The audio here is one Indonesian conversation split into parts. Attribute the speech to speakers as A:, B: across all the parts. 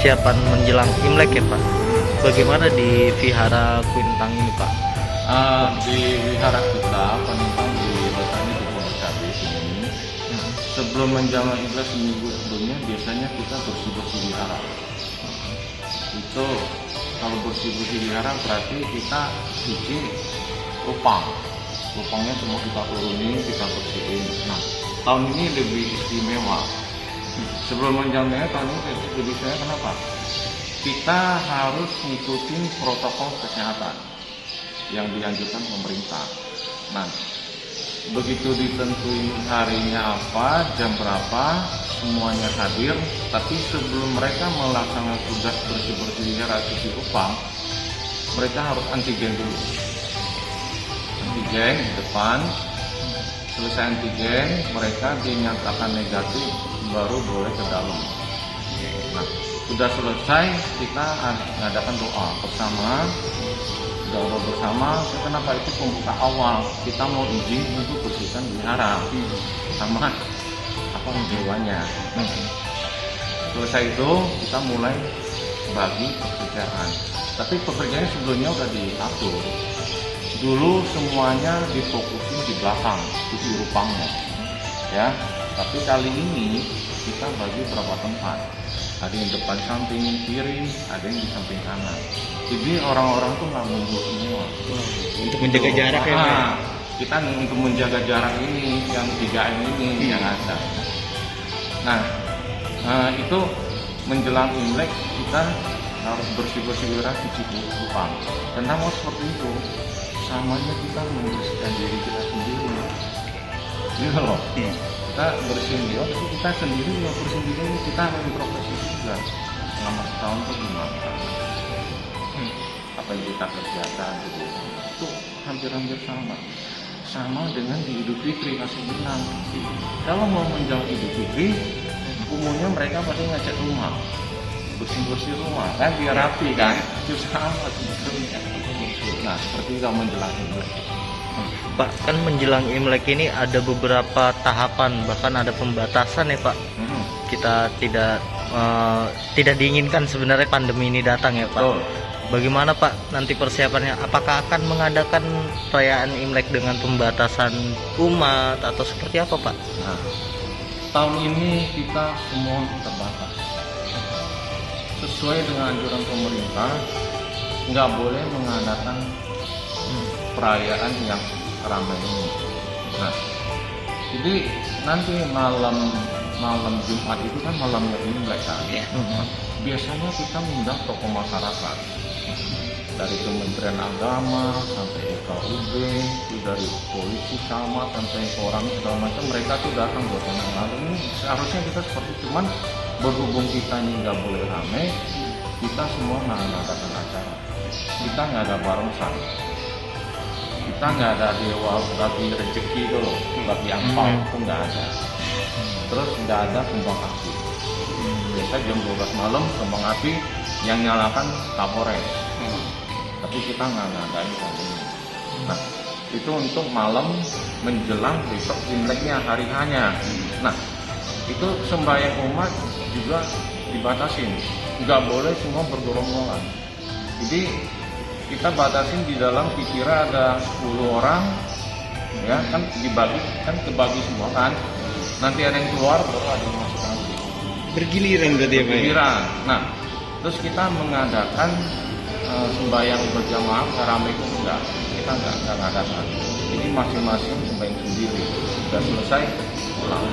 A: persiapan menjelang Imlek ya Pak. Bagaimana di Vihara Kuintang ini Pak?
B: Di wihara kita penumpang letaknya di Pondok Cabe sini. Sebelum menjelang Imlek seminggu sebelumnya biasanya kita bersih-bersih wihara. Itu kalau bersih-bersih wihara berarti kita cuci lupangnya semua kita turunin, kita bersihin. Nah, tahun ini lebih istimewa. Sebelum menjelang tahun ini lebih istimewa kenapa? Kita harus ngikutin protokol kesehatan yang dianjurkan pemerintah. Nah, begitu ditentuin harinya apa, jam berapa, semuanya hadir. Tapi sebelum mereka melaksanakan tugas bersih-bersih wihara cuci lupang, mereka harus antigen dulu. Antigen di depan, selesai antigen, mereka dinyatakan negatif, baru boleh ke dalam. Nah, sudah selesai, kita mengadakan doa bersama. Doa bersama, kenapa itu pembuka awal, kita mau izin untuk bersihkan wihara sama dewanya. Selesai itu kita mulai bagi pekerjaan. Tapi pekerjaannya sebelumnya udah diatur. Dulu semuanya difokusin di belakang, cuci lupangnya, ya. Tapi kali ini kita bagi berapa tempat. Ada yang depan samping kiri, ada yang di samping kanan. Jadi orang-orang tuh nggak ngumpul semua.
A: Untuk menjaga jarak ya Pak?
B: Kita untuk menjaga jarak ini, yang 3M ini yang ada. Nah, itu menjelang Imlek kita harus bersih-bersih wihara, cuci lupang. Kenapa seperti itu? Samanya kita membersihkan diri kita sendiri. Gitu loh. Kita bersihin dia, tapi kita sendiri yang bersihin diri ini kita introspeksi juga selama setahun tuh gimana? Apa yang kita kerjakan gitu. Itu hampir-hampir sama dengan di Idul Fitri. Kasih bilang kalau mau menjelang Idul Fitri umumnya mereka pasti ngecek rumah, bersih rumah kan biar rapi kan, itu sama sebetulnya. Nah, seperti kalau menjelang Imlek.
A: Pak, kan menjelang Imlek ini ada beberapa tahapan, bahkan ada pembatasan ya Pak. Kita tidak diinginkan sebenarnya pandemi ini datang ya Pak.
B: Oh.
A: Bagaimana Pak nanti persiapannya? Apakah akan mengadakan perayaan Imlek dengan pembatasan umat atau seperti apa Pak?
B: Nah, tahun ini kita semua terbatas. Sesuai dengan anjuran pemerintah, nggak boleh mengadakan perayaan yang ramai ini. Nah, jadi nanti malam Jumat itu kan malamnya Imlek kan. Biasanya kita mengundang tokoh masyarakat dari Kementerian Agama sampai FKUB, itu dari polisi sama sampai orang segala macam, mereka tuh datang buat mengenal. Ini seharusnya kita seperti cuman berhubung kita ini nggak boleh ramai, kita semua nggak mengadakan acara, kita nggak ada barongsai, kita nggak ada dewa bagi rezeki itu loh, bagi angpau itu nggak ada. Terus nggak ada kembang api. Biasa jam 12 malam kembang api yang nyalakan Kapolres. Tapi kita nggak ngadain kali ini. Nah, itu untuk malam menjelang besok Imleknya, hari hanya. Nah, itu sembahyang umat juga dibatasin. Nggak boleh semua bergerombolan. Jadi kita batasin di dalam kira ada 10 orang, ya kan dibagi, kan kebagi semua kan. Nanti ada yang keluar, baru ada yang masuk lagi.
A: Bergiliran berarti ya Pak?
B: Bergiliran. Nah, terus kita mengadakan sembahyang berjamaah ramai itu enggak. Kita enggak ngadakan. Jadi masing-masing sembahyang sendiri. Sudah selesai pulang.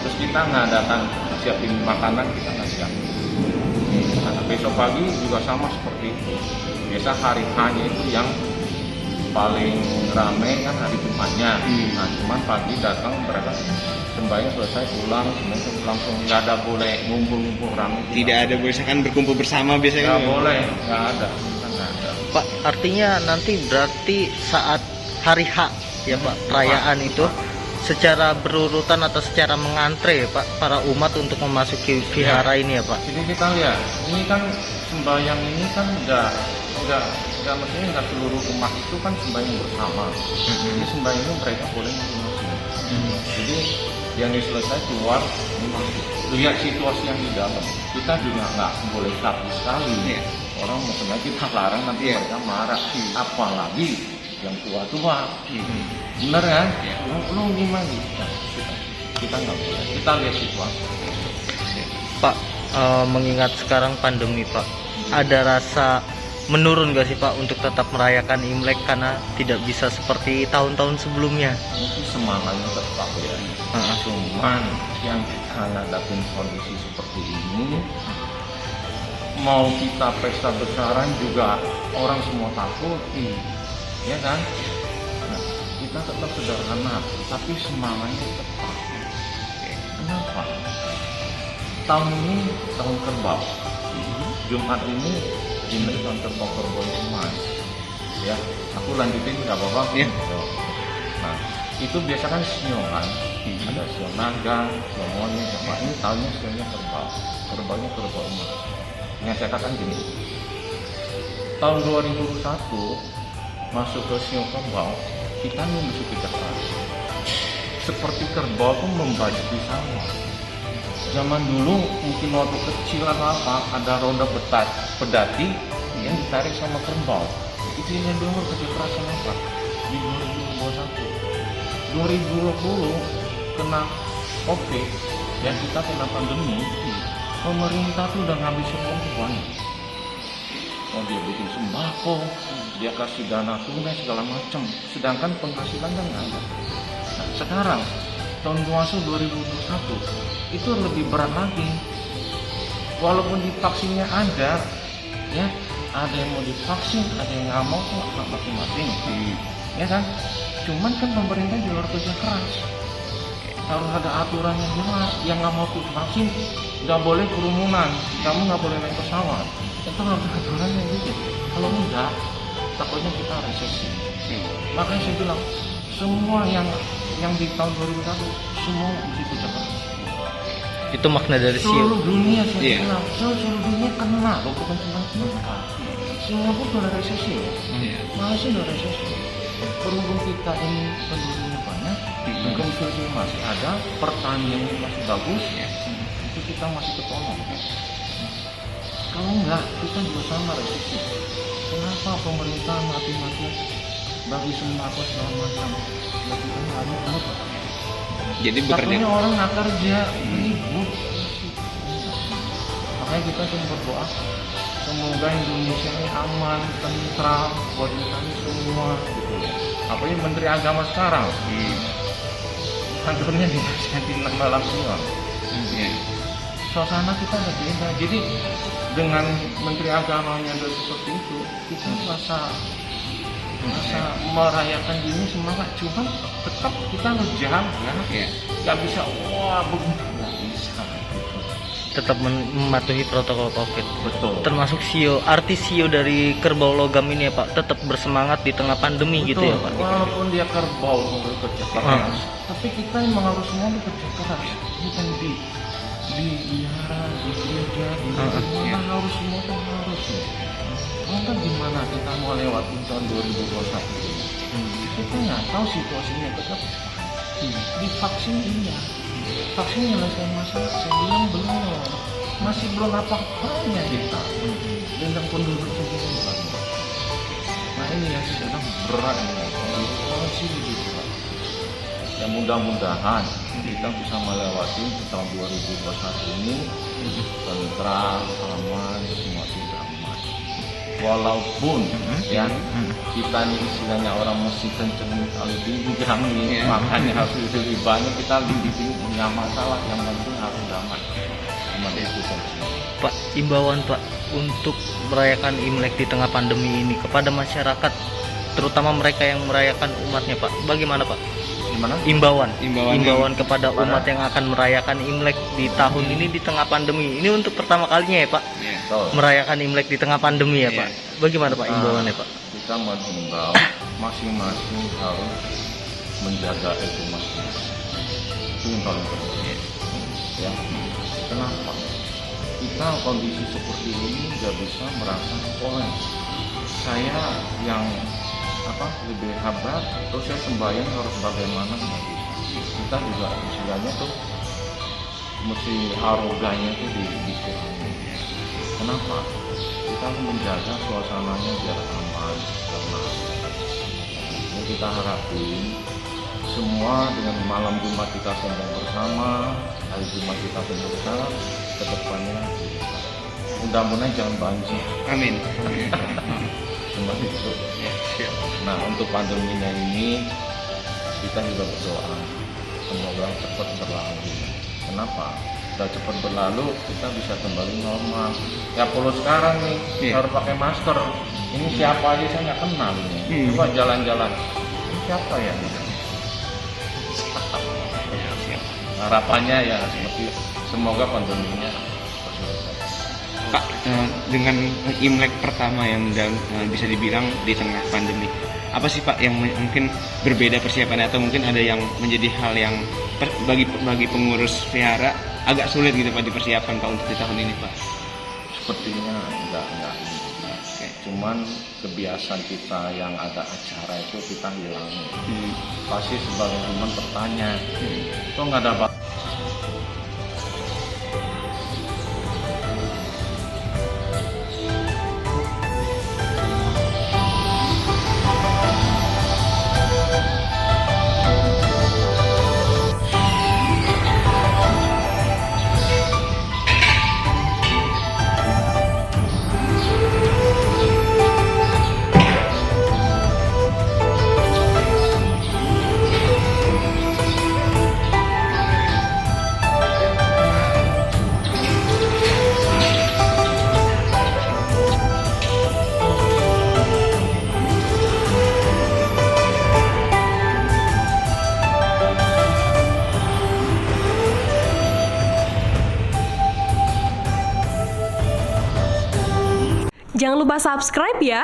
B: Terus kita ngadakan siapin makanan, kita nggak siapin. Nah, besok pagi juga sama seperti itu. Biasa hari hanya itu yang paling ramai kan hari Jumatnya. Nah, cuman pagi datang mereka sembahyang selesai pulang, sembahyang langsung, nggak ada boleh ngumpul ramai.
A: Tidak ada misalkan berkumpul bersama biasanya?
B: Nggak boleh, nggak ada. Kita nggak ada.
A: Pak, artinya nanti berarti saat hari H ya Pak, perayaan itu secara berurutan atau secara mengantre ya Pak, para umat untuk memasuki vihara ini ya Pak?
B: Jadi kita lihat, ini kan sembahyang ini kan nggak maksudnya nggak seluruh umat itu kan sembahyang bersama. Jadi sembahyang itu mereka boleh masing-masing. Jadi yang selesai keluar ini masuk. Lihat situasi yang di dalam. Kita juga nggak boleh takut sekali.
C: Iya.
B: Orang sebenarnya kita larang nanti
C: Iya.
B: mereka marah. Apalagi yang tua-tua.
C: Hmm.
B: Bener kan?
C: Iya.
B: Lu gimana? Nah, kita nggak boleh. Kita lihat situasi.
A: Pak, mengingat sekarang pandemi Pak, ada rasa menurun gak sih Pak untuk tetap merayakan Imlek karena tidak bisa seperti tahun-tahun sebelumnya?
B: Mungkin semangatnya tetap ya. Cuman yang kita hadapin kondisi seperti ini, mau kita pesta besaran juga orang semua takut, ya kan? Nah, kita tetap sederhana, tapi semangatnya tetap. Kenapa? Tahun ini tahun kerbau. Jumat ini tahun kerbau emas. Ya, aku lanjutin nggak apa-apa.
C: Iya.
B: Nah, itu biasa kan sio kan, ada sio naga, sio monyet, ini tahunnya sionya kerbau, kerbaunya kerbau emas. Yang saya katakan gini, tahun 2001 masuk ke sio kerbau, kita nih mesti kerja keras. Seperti kerbau pun membajak di sawah. Zaman dulu mungkin waktu kecil atau apa, ada roda pedati yang ditarik sama kerbau. Itu yang dulu kerja keras sama apa? Di 2021, 2020 kena COVID, ya kita kena pandemi. Pemerintah tuh udah ngabisin uang banyak. Oh, dia bikin sembako, dia kasih dana tunai segala macam. Sedangkan penghasilan kan nggak ada. Nah, sekarang tahun 2021 itu lebih berat lagi. Walaupun divaksinnya ada, ya ada yang mau divaksin, ada yang nggak mau, tuh hak masing-masing, ya kan? Cuman kan pemerintah juga harus kerja keras, harus ada aturan yang jelas. Yang nggak mau vaksin nggak boleh kerumunan, kamu nggak boleh naik pesawat. Itu harus ada aturannya gitu. Kalau enggak, takutnya kita resesi. Makanya saya bilang semua yang di tahun 2001 semua mesti kerja keras.
A: Itu makna dari
B: Seluruh
A: sio.
B: dunia saya
C: Iya.
B: bilang, seluruh dunia kena loh, bukan cuma kita. Singapura udah resesi ya, Malaysia udah resesi. Berhubung kita ini penduduknya banyak, konsumsi masih ada, pertaniannya masih bagus, itu kita masih ketolong. Kalau enggak, kita juga sama resesi. Kenapa pemerintah mati-matian bagi sembako segala macam? Ya kita nggak ada apa.
C: Jadi bekerja.
B: Takutnya orang nggak kerja, ribut. Makanya kita cuma berdoa semoga Indonesia ini aman, tentram buat kita ini semua. Gitu. Apalagi Menteri Agama sekarang, kantornya di malam siang. Suasana kita ada beda. Jadi dengan Menteri Agamanya ada seperti itu, kita merasa merayakan ini semangat. Cuma tetap kita harus jaga. Nggak bisa wah begitu, nggak bisa gitu.
A: Tetap mematuhi protokol COVID.
B: Betul.
A: Termasuk sio, arti sio dari kerbau logam ini ya Pak, tetap bersemangat di tengah pandemi gitu ya Pak.
B: Walaupun dia kerbau bekerja keras, tapi kita emang harus semua bekerja keras. Bukan di wihara, di gereja, di mana harus semua tuh harus. Maka gimana kita mau lewatin tahun 2021 ini? Kita nggak tahu situasinya ke depan. Divaksin iya, vaksin nyelesain masalah. Saya bilang belum, masih belum apa-apanya kita. Dengan penduduk segini banyak. Nah ini yang sedang berat ini, kondisi lebih berat. Ya mudah-mudahan kita bisa melewati tahun 2021 ini tentram, aman, semua tidak aman. Walaupun ya kita ini istilahnya orang mesti kenceng kali pinggang nih, makanya harus lebih banyak kita lebih punya masalah, yang penting harus damai. Cuma itu saja.
A: Pak, imbauan Pak untuk merayakan Imlek di tengah pandemi ini kepada masyarakat, terutama mereka yang merayakan umatnya Pak. Bagaimana Pak?
B: Gimana?
A: Imbauan kepada umat yang akan merayakan Imlek di tahun ini di tengah pandemi. Ini untuk pertama kalinya ya Pak,
B: Betul.
A: merayakan Imlek di tengah pandemi ya Pak. Bagaimana Pak imbauannya Pak?
B: Kita menghimbau masing-masing harus menjaga itu masing-masing. Itu yang paling penting. Ya. Kenapa? Kita kondisi seperti ini nggak bisa merasa saya yang lebih hebat, terus saya sembahyang harus bagaimana, nggak bisa. kita juga istilahnya tuh mesti arogannya tuh dikurangi. Kenapa? Kita harus menjaga suasananya biar aman, tenang. Yang kita harapin semua dengan malam Jumat kita kumpul bersama, hari Jumat kita kumpul bersama, kedepannya mudah-mudahan jangan banjir.
C: Amin.
B: Cuma itu. Nah, untuk pandeminya ini kita juga berdoa semoga cepat berlalu. Kenapa? Udah cepat berlalu, kita bisa kembali normal. Ya kalau sekarang nih harus pakai masker. Ini siapa aja saya nggak kenal ini. Coba jalan-jalan. Ini siapa ya? Harapannya ya seperti semoga pandeminya selesai.
C: Pak, dengan Imlek pertama yang bisa dibilang di tengah pandemi, apa sih Pak yang mungkin berbeda persiapannya, atau mungkin ada yang menjadi hal yang bagi pengurus vihara agak sulit gitu Pak dipersiapkan Pak untuk di tahun ini Pak?
B: Sepertinya enggak. Cuman kebiasaan kita yang ada acara itu kita hilangin. Pasti sebagai teman bertanya, kok nggak ada
D: Jangan lupa subscribe ya.